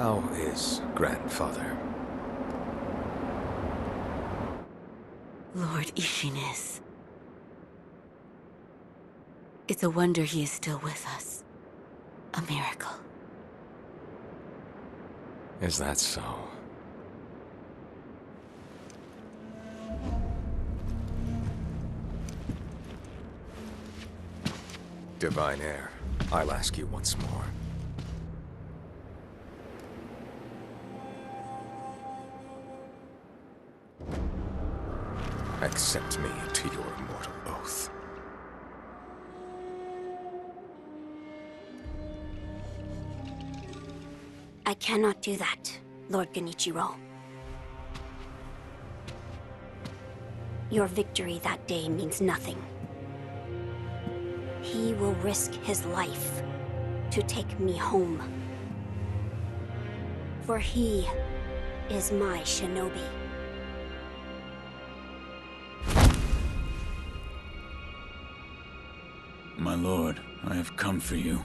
How is grandfather? Lord Isshin is. It's a wonder he is still with us. A miracle. Is that so? Divine heir, I'll ask you once more. Accept me to your immortal oath. I cannot do that, Lord Genichiro. Your victory that day means nothing. He will risk his life to take me home. For he is my shinobi. My lord, I have come for you.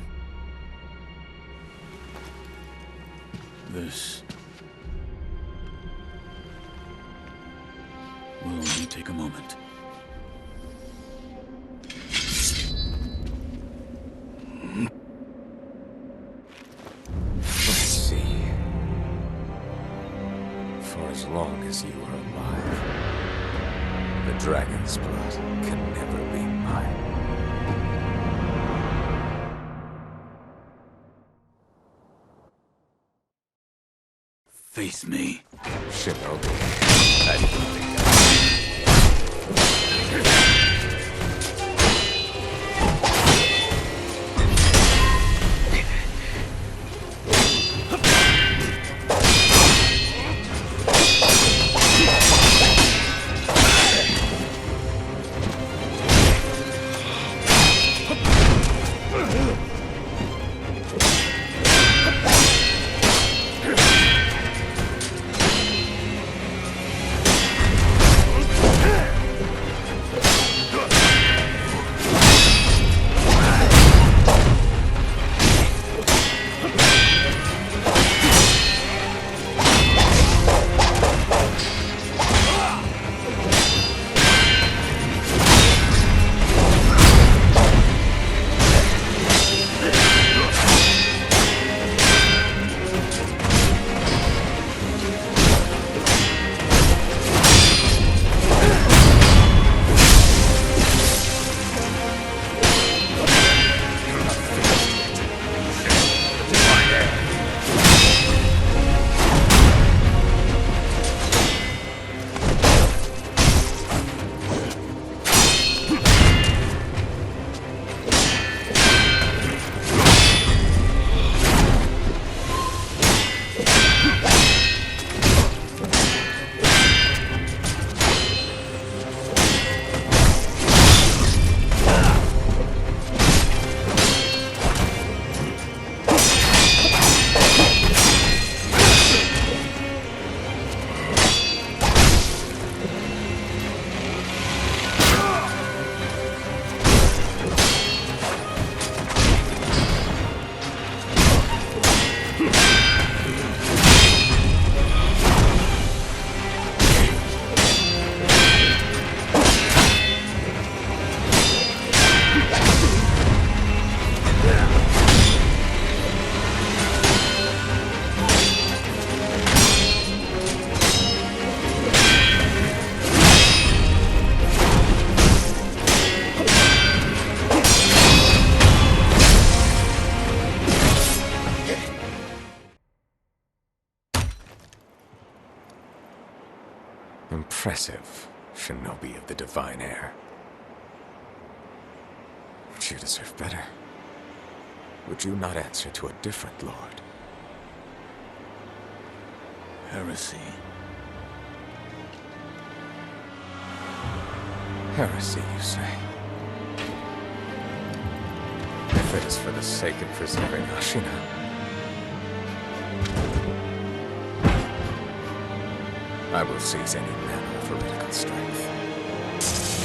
This will only take a moment. Let's see. For as long as you are alive, the dragon's blood can never be mine. Face me. Shinobi. Impressive, shinobi of the divine heir. But you deserve better. Would you not answer to a different lord? Heresy. Heresy, you say? If it is for the sake of preserving Ashina, I will seize any manner of heretical strength.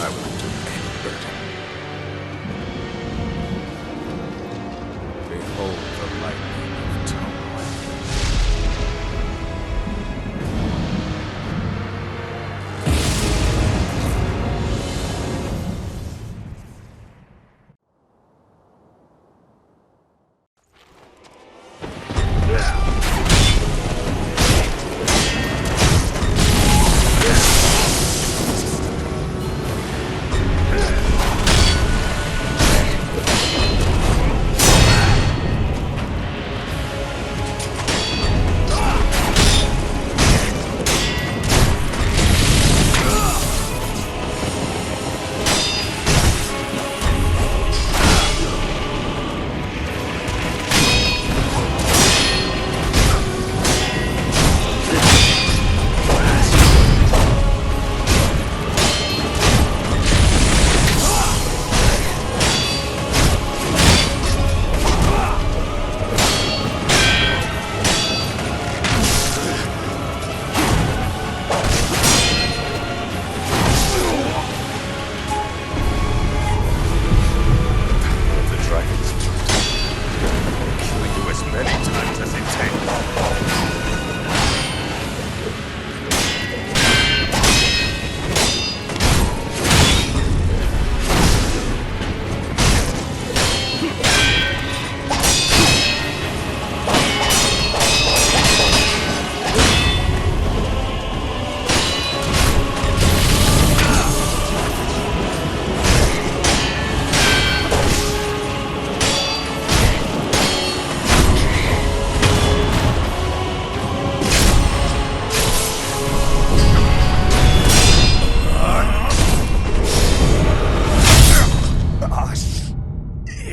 I will endure any burden. Behold the lightning of Tomoe.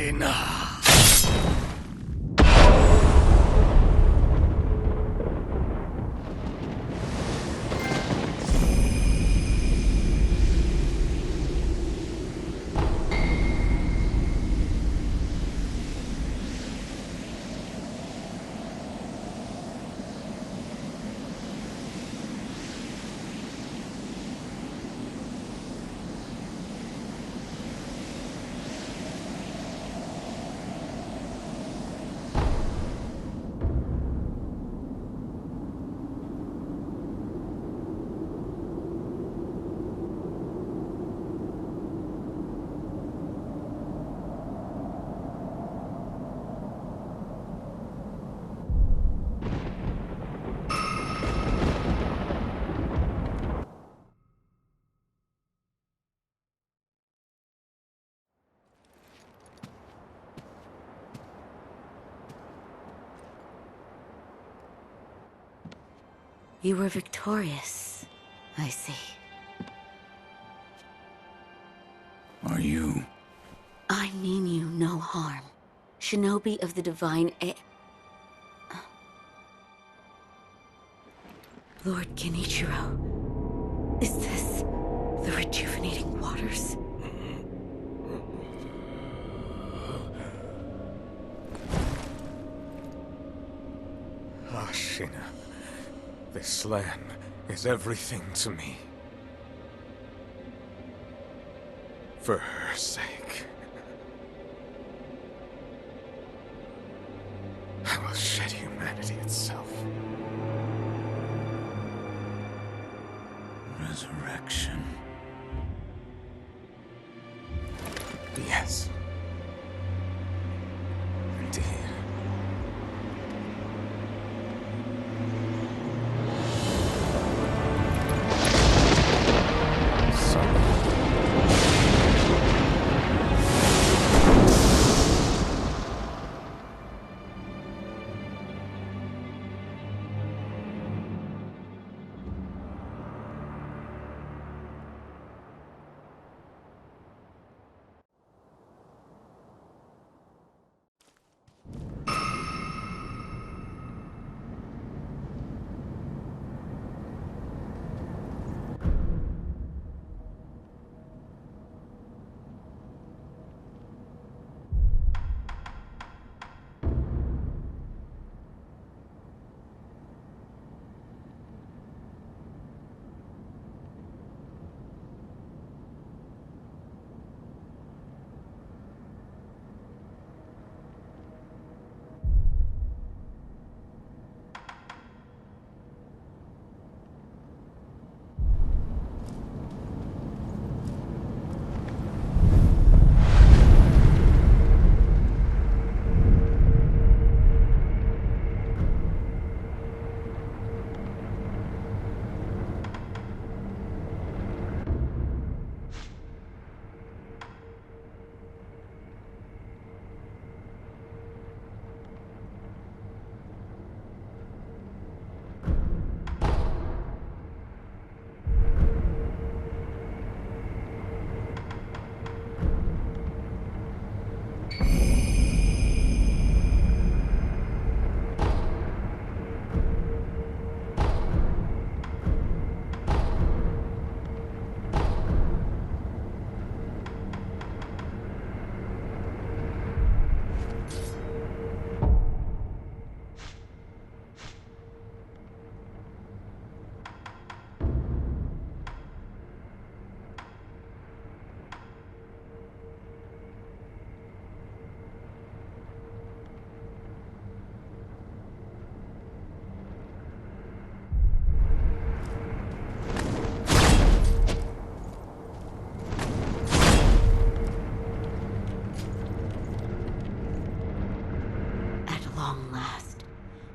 Ashina. You were victorious, I see. Are you? I mean you no harm. Shinobi of the divine Lord Genichiro, is this the rejuvenating waters? Ashina, this land is everything to me. For her sake, I will shed humanity itself. Resurrection. Yes. Indeed.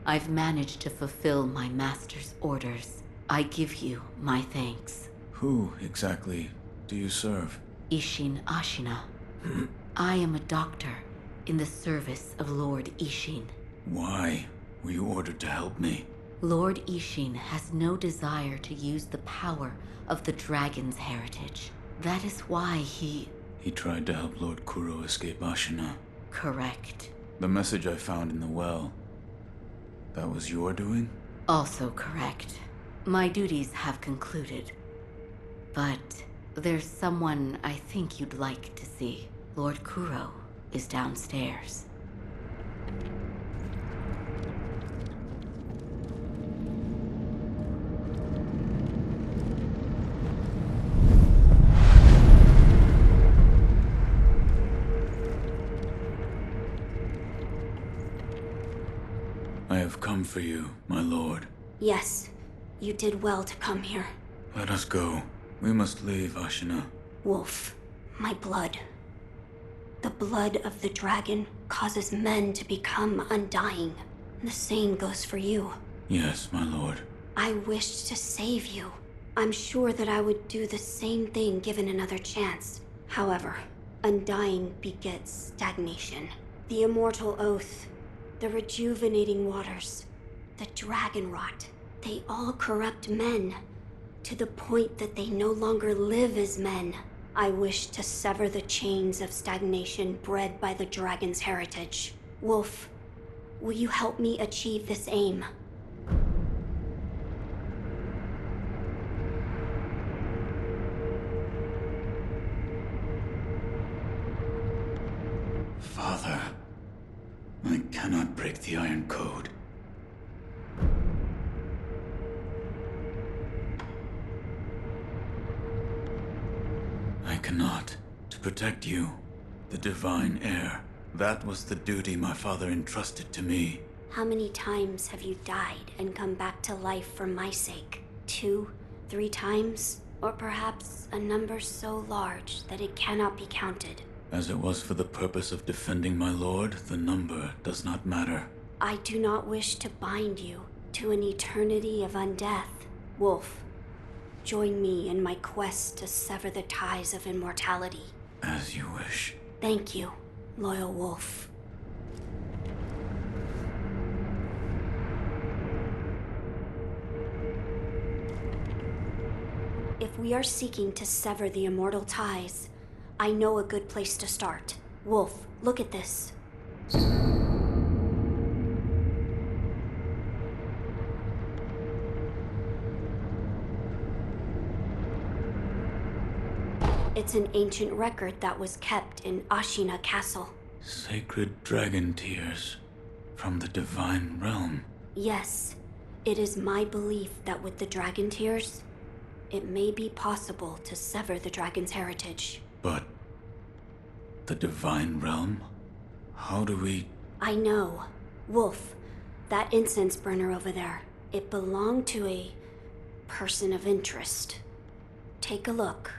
I've managed to fulfill my master's orders. I give you my thanks. Who exactly do you serve? Isshin Ashina. I am a doctor in the service of Lord Isshin. Why were you ordered to help me? Lord Isshin has no desire to use the power of the dragon's heritage. That is why he He tried to help Lord Kuro escape Ashina. correct. The message I found in the well, that was your doing? Also correct. My duties have concluded. But there's someone I think you'd like to see. Lord Kuro is downstairs. I have come for you, my lord. Yes, you did well to come here. Let us go. We must leave, Ashina. Wolf, my blood. The blood of the dragon causes men to become undying. The same goes for you. Yes, my lord. I wished to save you. I'm sure that I would do the same thing given another chance. However, undying begets stagnation. The immortal oath, the rejuvenating waters, the dragon rot, they all corrupt men, to the point that they no longer live as men. I wish to sever the chains of stagnation bred by the dragon's heritage. Wolf, will you help me achieve this aim? Father, I cannot break the Iron Code. I cannot. To protect you, the divine heir. That was the duty my father entrusted to me. How many times have you died and come back to life for my sake? 2, 3 times? Or perhaps a number so large that it cannot be counted? As it was for the purpose of defending my lord, the number does not matter. I do not wish to bind you to an eternity of undeath. Wolf, join me in my quest to sever the ties of immortality. As you wish. Thank you, loyal wolf. If we are seeking to sever the immortal ties, I know a good place to start. Wolf, look at this. It's an ancient record that was kept in Ashina Castle. Sacred dragon tears from the divine realm. Yes, it is my belief that with the dragon tears, it may be possible to sever the dragon's heritage. But the divine realm? How do we... I know. Wolf, that incense burner over there, it belonged to a person of interest. Take a look.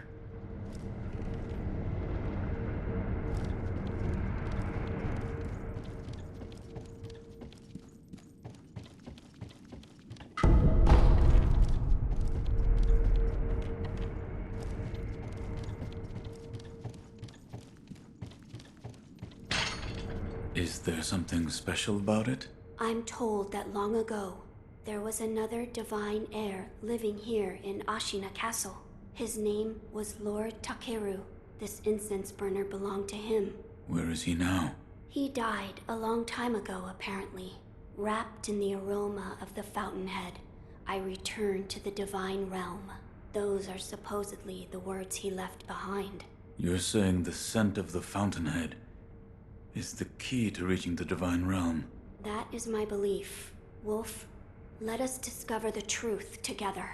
Is there something special about it? I'm told that long ago, there was another divine heir living here in Ashina Castle. His name was Lord Takeru. This incense burner belonged to him. Where is he now? He died a long time ago, apparently. Wrapped in the aroma of the Fountainhead, I returned to the divine realm. Those are supposedly the words he left behind. You're saying the scent of the Fountainhead is the key to reaching the divine realm? That is my belief. Wolf, let us discover the truth together.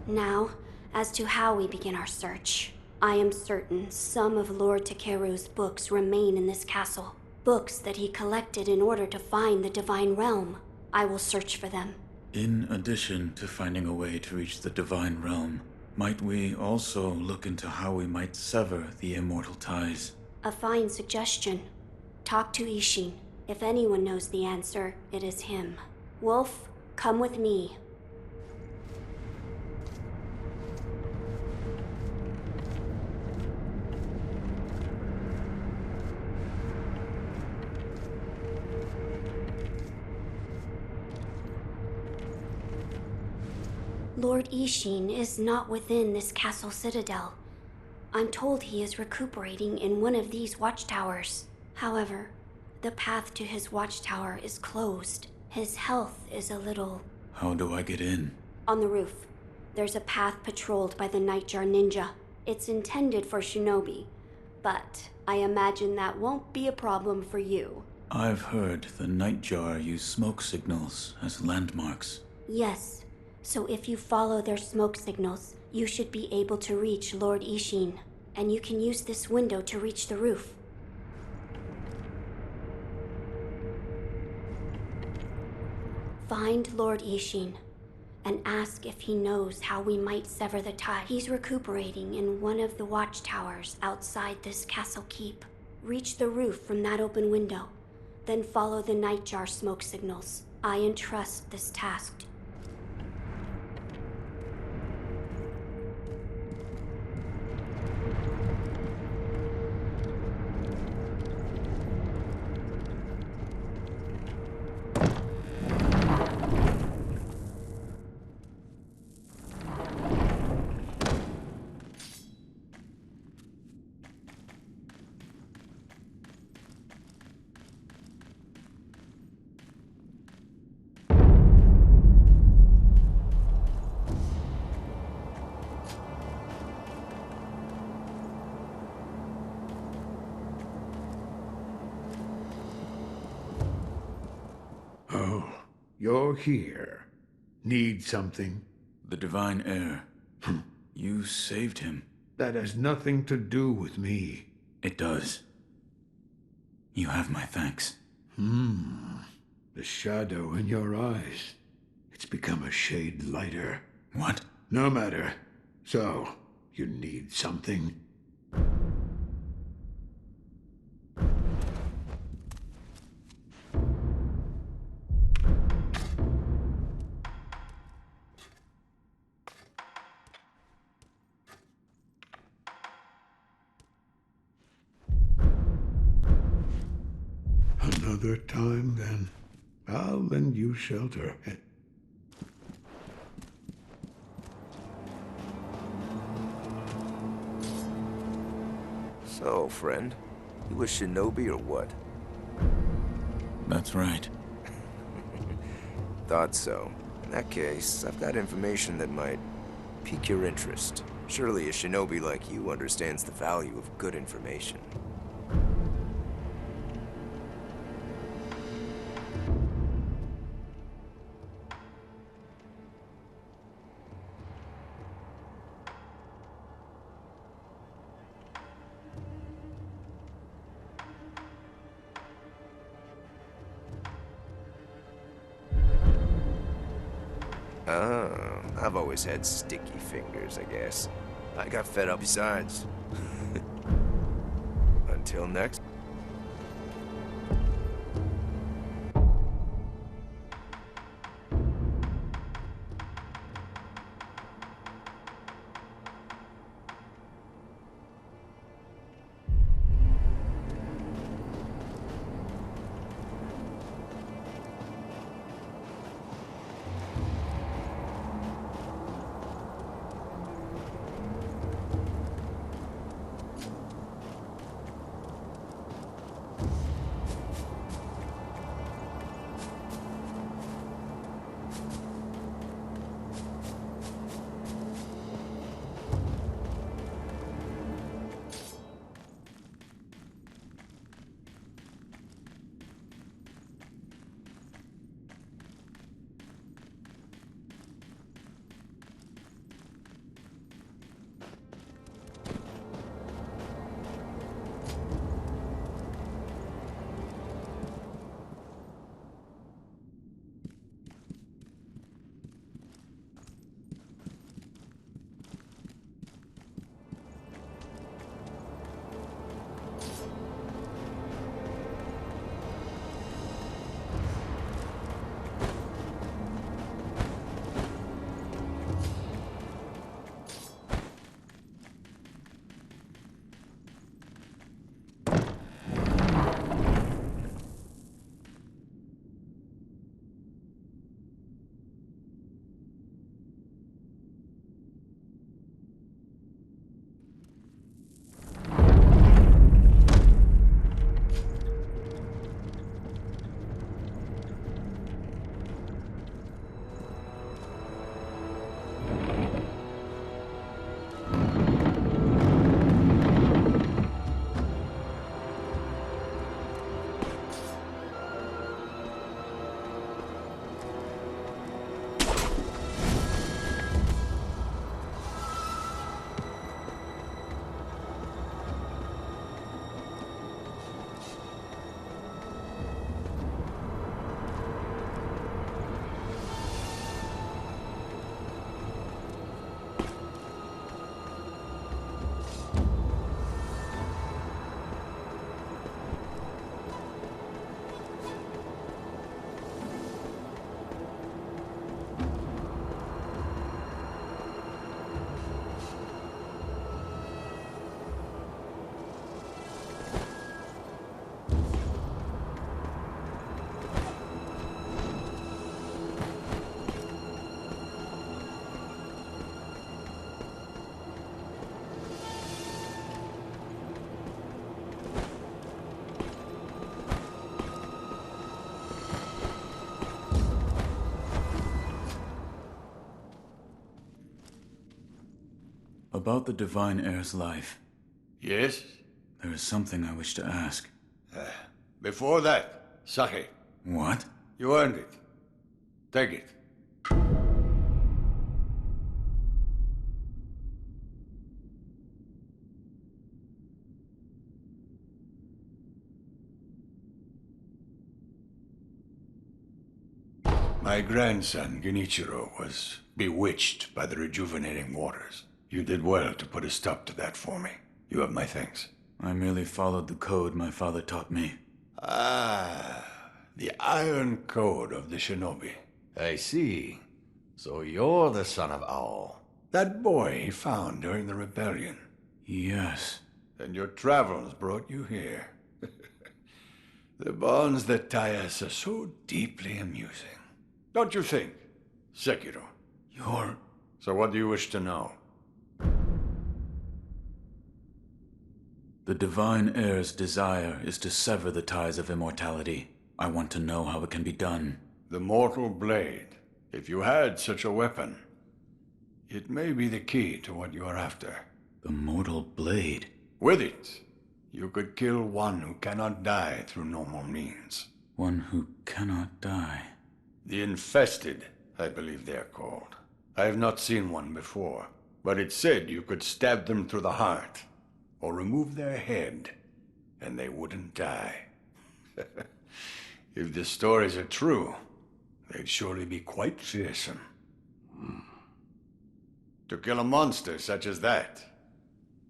Now, as to how we begin our search. I am certain some of Lord Takeru's books remain in this castle. Books that he collected in order to find the divine realm. I will search for them. In addition to finding a way to reach the divine realm, might we also look into how we might sever the immortal ties? A fine suggestion. Talk to Isshin. If anyone knows the answer, it is him. Wolf, come with me. Lord Isshin is not within this castle citadel. I'm told he is recuperating in one of these watchtowers. However, the path to his watchtower is closed. His health is a little... How do I get in? On the roof. There's a path patrolled by the Nightjar Ninja. It's intended for shinobi, but I imagine that won't be a problem for you. I've heard the Nightjar use smoke signals as landmarks. Yes, so if you follow their smoke signals, you should be able to reach Lord Isshin, and you can use this window to reach the roof. Find Lord Isshin and ask if he knows how we might sever the tie. He's recuperating in one of the watchtowers outside this castle keep. Reach the roof from that open window, then follow the Nightjar smoke signals. I entrust this task. Oh, you're here. Need something? The divine heir. You saved him. That has nothing to do with me. It does. You have my thanks. The shadow in your eyes. It's become a shade lighter. What? No matter. So, you need something? Another time, then. I'll lend you shelter. So, friend, you a shinobi or what? That's right. Thought so. In that case, I've got information that might pique your interest. Surely a shinobi like you understands the value of good information. Oh, I've always had sticky fingers, I guess. I got fed up besides. Until next. About the Divine Heir's life, Yes? there is something I wish to ask. Before that, sake. What? You earned it. Take it. My grandson, Genichiro, was bewitched by the rejuvenating waters. You did well to put a stop to that for me. You have my thanks. I merely followed the code my father taught me. Ah, the Iron Code of the Shinobi. I see. So you're the son of Owl. That boy he found during the rebellion. Yes. And your travels brought you here. The bonds that tie us are so deeply amusing. Don't you think, Sekiro? You're... So what do you wish to know? The Divine Heir's desire is to sever the ties of immortality. I want to know how it can be done. The Mortal Blade. If you had such a weapon, it may be the key to what you are after. The Mortal Blade? With it, you could kill one who cannot die through normal means. One who cannot die. The Infested, I believe they are called. I have not seen one before, but it said you could stab them through the heart, or remove their head, and they wouldn't die. If the stories are true, they'd surely be quite fearsome. To kill a monster such as that,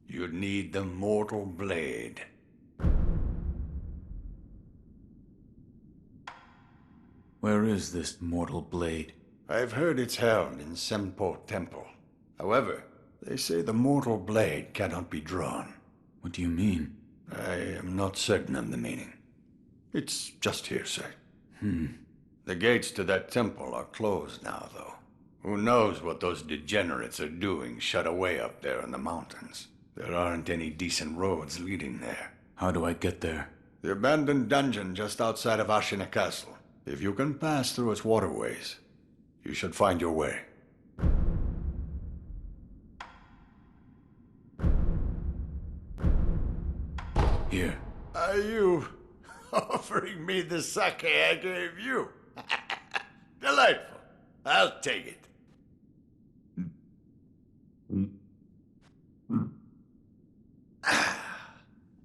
you'd need the Mortal Blade. Where is this Mortal Blade? I've heard it's held in Senpo Temple. However, they say the Mortal Blade cannot be drawn. What do you mean? I am not certain of the meaning. It's just hearsay. The gates to that temple are closed now, though. Who knows what those degenerates are doing shut away up there in the mountains. There aren't any decent roads leading there. How do I get there? The abandoned dungeon just outside of Ashina Castle. If you can pass through its waterways, you should find your way. Here. Are you offering me the sake I gave you? Delightful. I'll take it.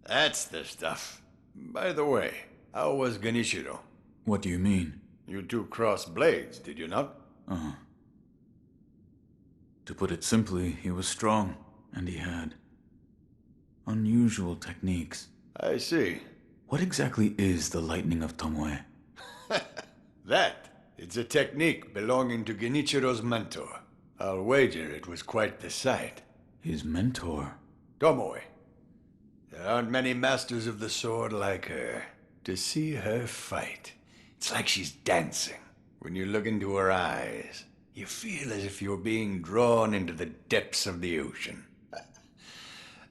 That's the stuff. By the way, how was Genichiro? What do you mean? You two crossed blades, did you not? Uh-huh. To put it simply, he was strong, and he had unusual techniques. I see. What exactly is the Lightning of Tomoe? It's a technique belonging to Genichiro's mentor. I'll wager it was quite the sight. His mentor? Tomoe. There aren't many masters of the sword like her. To see her fight, it's like she's dancing. When you look into her eyes, you feel as if you're being drawn into the depths of the ocean.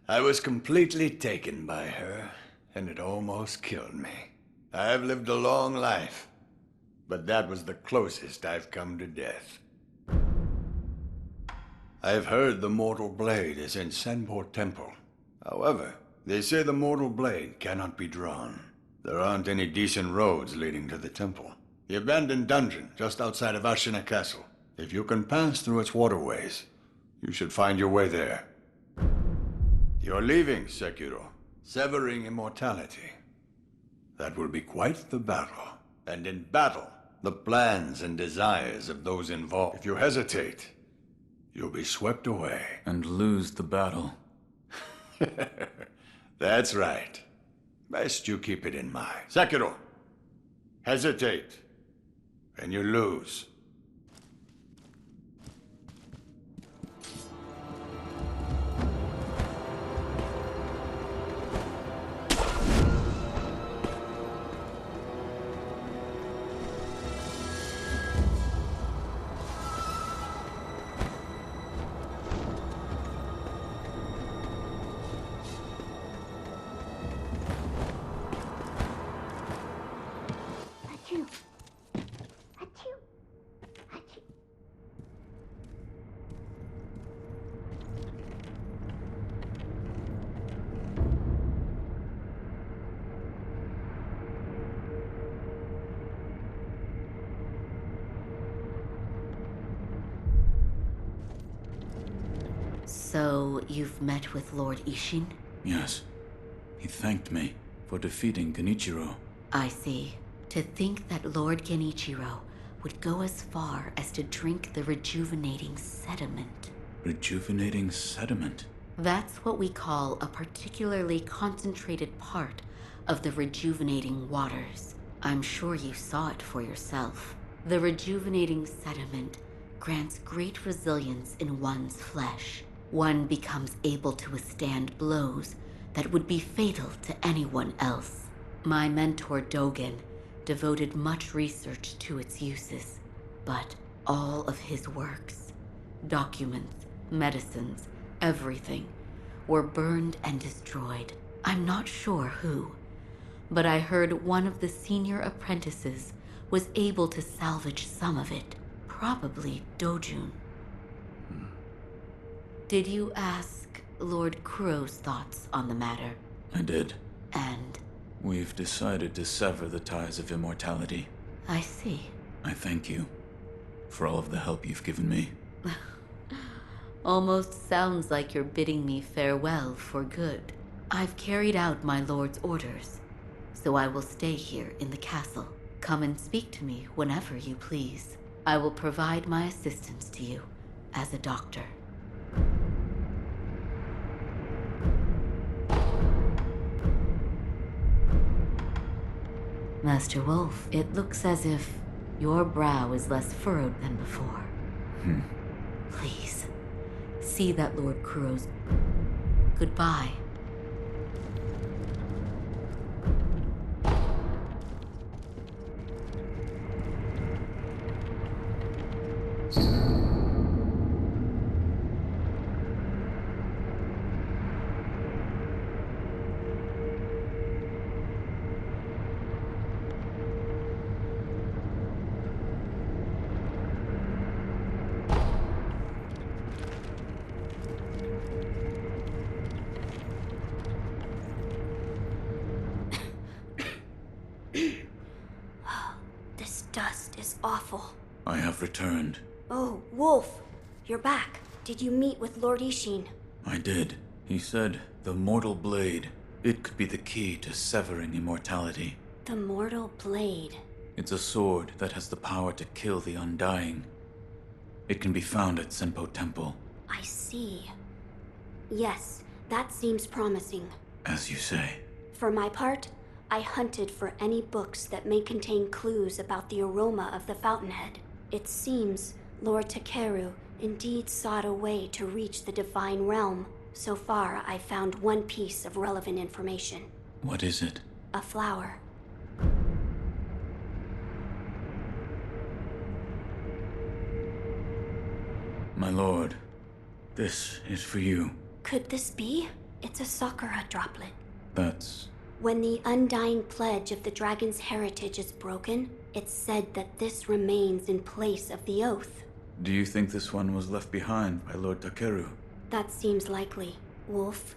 I was completely taken by her, and it almost killed me. I've lived a long life, but that was the closest I've come to death. I've heard the Mortal Blade is in Senpo Temple. However, they say the Mortal Blade cannot be drawn. There aren't any decent roads leading to the temple. The abandoned dungeon just outside of Ashina Castle. If you can pass through its waterways, you should find your way there. You're leaving, Sekiro. Severing immortality. That will be quite the battle. And in battle, the plans and desires of those involved. If you hesitate, you'll be swept away. And lose the battle. That's right. Best you keep it in mind. Sekiro, hesitate, and you lose. So, you've met with Lord Isshin? Yes. He thanked me for defeating Genichiro. I see. To think that Lord Genichiro would go as far as to drink the rejuvenating sediment. Rejuvenating sediment? That's what we call a particularly concentrated part of the rejuvenating waters. I'm sure you saw it for yourself. The rejuvenating sediment grants great resilience in one's flesh. One becomes able to withstand blows that would be fatal to anyone else. My mentor Dogen devoted much research to its uses, but all of his works, documents, medicines, everything, were burned and destroyed. I'm not sure who, but I heard one of the senior apprentices was able to salvage some of it, probably Dojun. Did you ask Lord Kuro's thoughts on the matter? I did. And? We've decided to sever the ties of immortality. I see. I thank you for all of the help you've given me. Almost sounds like you're bidding me farewell for good. I've carried out my lord's orders, so I will stay here in the castle. Come and speak to me whenever you please. I will provide my assistance to you as a doctor. Master Wolf, it looks as if your brow is less furrowed than before. Please, see that Lord Kuro's... Goodbye. This dust is awful. I have returned. Oh, Wolf, you're back. Did you meet with Lord Isshin? I did. He said the mortal blade, it could be the key to severing immortality. The mortal blade. It's a sword that has the power to kill the undying. It can be found at Senpo Temple. I see. Yes, that seems promising. As you say. For my part, I hunted for any books that may contain clues about the aroma of the Fountainhead. It seems Lord Takeru indeed sought a way to reach the divine realm. So far, I found one piece of relevant information. What is it? A flower. My lord, this is for you. Could this be? It's a sakura droplet. That's... When the undying pledge of the dragon's heritage is broken, it's said that this remains in place of the oath. Do you think this one was left behind by Lord Takeru? That seems likely. Wolf,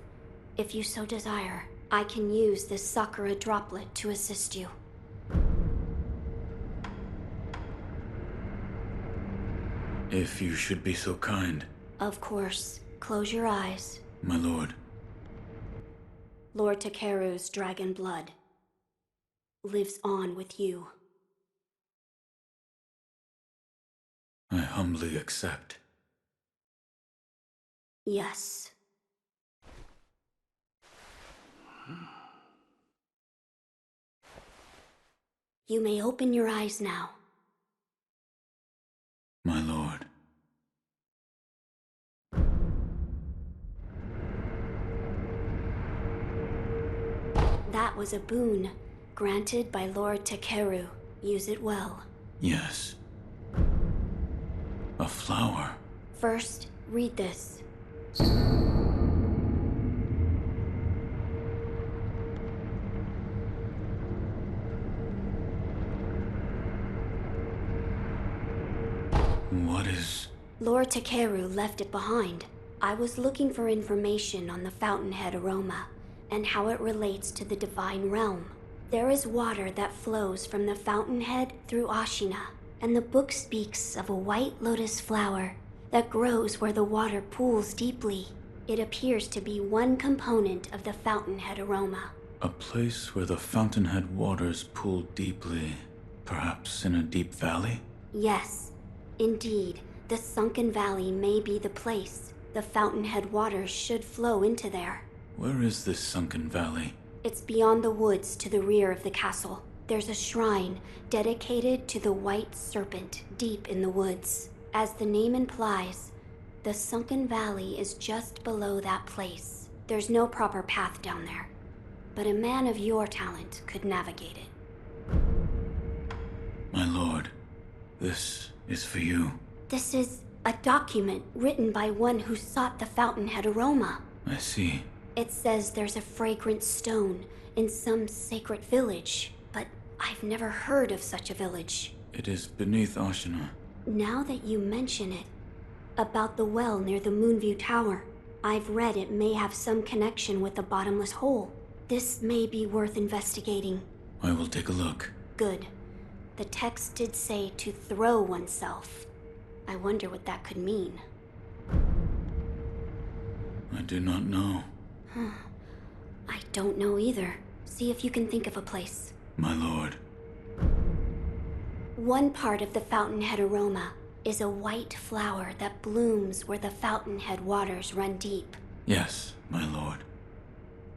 if you so desire, I can use this sakura droplet to assist you. If you should be so kind. Of course. Close your eyes. My lord. Lord Takeru's dragon blood lives on with you. I humbly accept. Yes. You may open your eyes now. My lord. That was a boon granted by Lord Takeru. Use it well. Yes. A flower. First, read this. What is... Lord Takeru left it behind. I was looking for information on the Fountainhead aroma and how it relates to the divine realm. There is water that flows from the Fountainhead through Ashina, and the book speaks of a white lotus flower that grows where the water pools deeply. It appears to be one component of the Fountainhead aroma. A place where the Fountainhead waters pool deeply, perhaps in a deep valley? Yes, indeed, the sunken valley may be the place. The Fountainhead waters should flow into there. Where is this sunken valley? It's beyond the woods to the rear of the castle. There's a shrine dedicated to the White Serpent deep in the woods. As the name implies, the sunken valley is just below that place. There's no proper path down there, but a man of your talent could navigate it. My lord, this is for you. This is a document written by one who sought the Fountainhead aroma. I see. It says there's a fragrant stone in some sacred village, but I've never heard of such a village. It is beneath Ashina. Now that you mention it, about the well near the Moonview Tower, I've read it may have some connection with the bottomless hole. This may be worth investigating. I will take a look. Good. The text did say to throw oneself. I wonder what that could mean. I do not know. I don't know either. See if you can think of a place. My lord. One part of the Fountainhead aroma is a white flower that blooms where the Fountainhead waters run deep. Yes, my lord.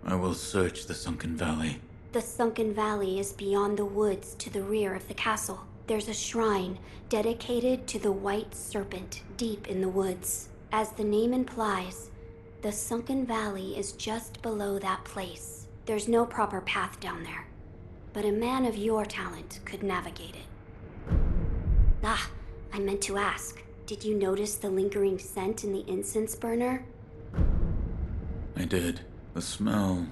I will search the sunken valley. The sunken valley is beyond the woods to the rear of the castle. There's a shrine dedicated to the White Serpent deep in the woods. As the name implies, the sunken valley is just below that place. There's no proper path down there, but a man of your talent could navigate it. Ah, I meant to ask, did you notice the lingering scent in the incense burner? I did. The smell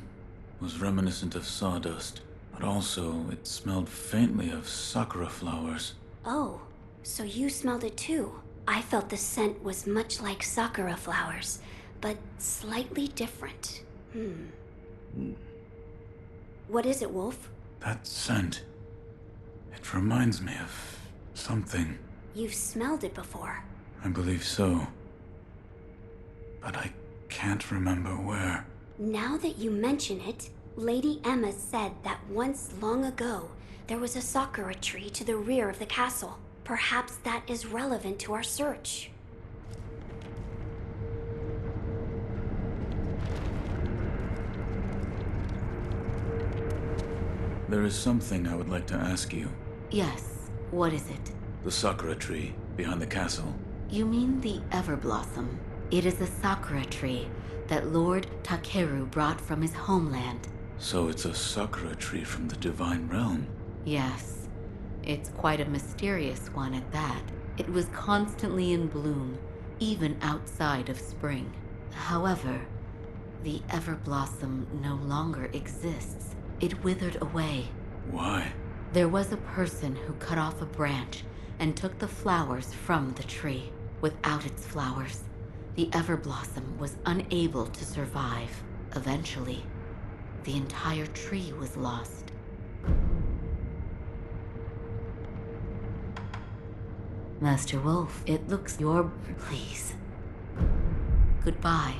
was reminiscent of sawdust, but also it smelled faintly of sakura flowers. Oh, so you smelled it too. I felt the scent was much like sakura flowers, but slightly different. What is it, Wolf? That scent. It reminds me of something. You've smelled it before. I believe so. But I can't remember where. Now that you mention it, Lady Emma said that once long ago, there was a sakura tree to the rear of the castle. Perhaps that is relevant to our search. There is something I would like to ask you. Yes, what is it? The sakura tree behind the castle. You mean the Everblossom? It is a sakura tree that Lord Takeru brought from his homeland. So it's a sakura tree from the divine realm. Yes, it's quite a mysterious one at that. It was constantly in bloom, even outside of spring. However, the Everblossom no longer exists. It withered away. Why? There was a person who cut off a branch and took the flowers from the tree. Without its flowers, the Everblossom was unable to survive. Eventually, the entire tree was lost. Master Wolf, it looks your... Please. Goodbye.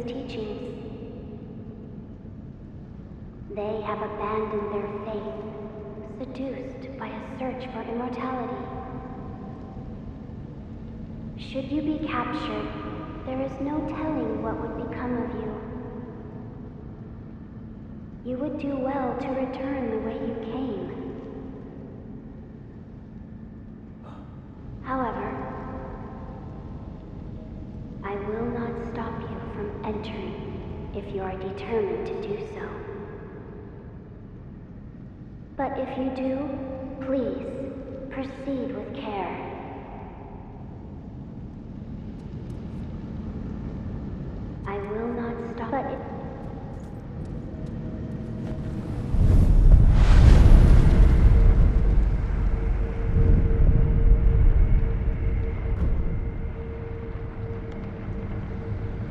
teachings. They have abandoned their faith, seduced by a search for immortality. Should you be captured, there is no telling what would become of you. You would do well to return the way you came. However, I will not stop you from entering if you are determined to do so. But if you do, please proceed with care. I will not stop. But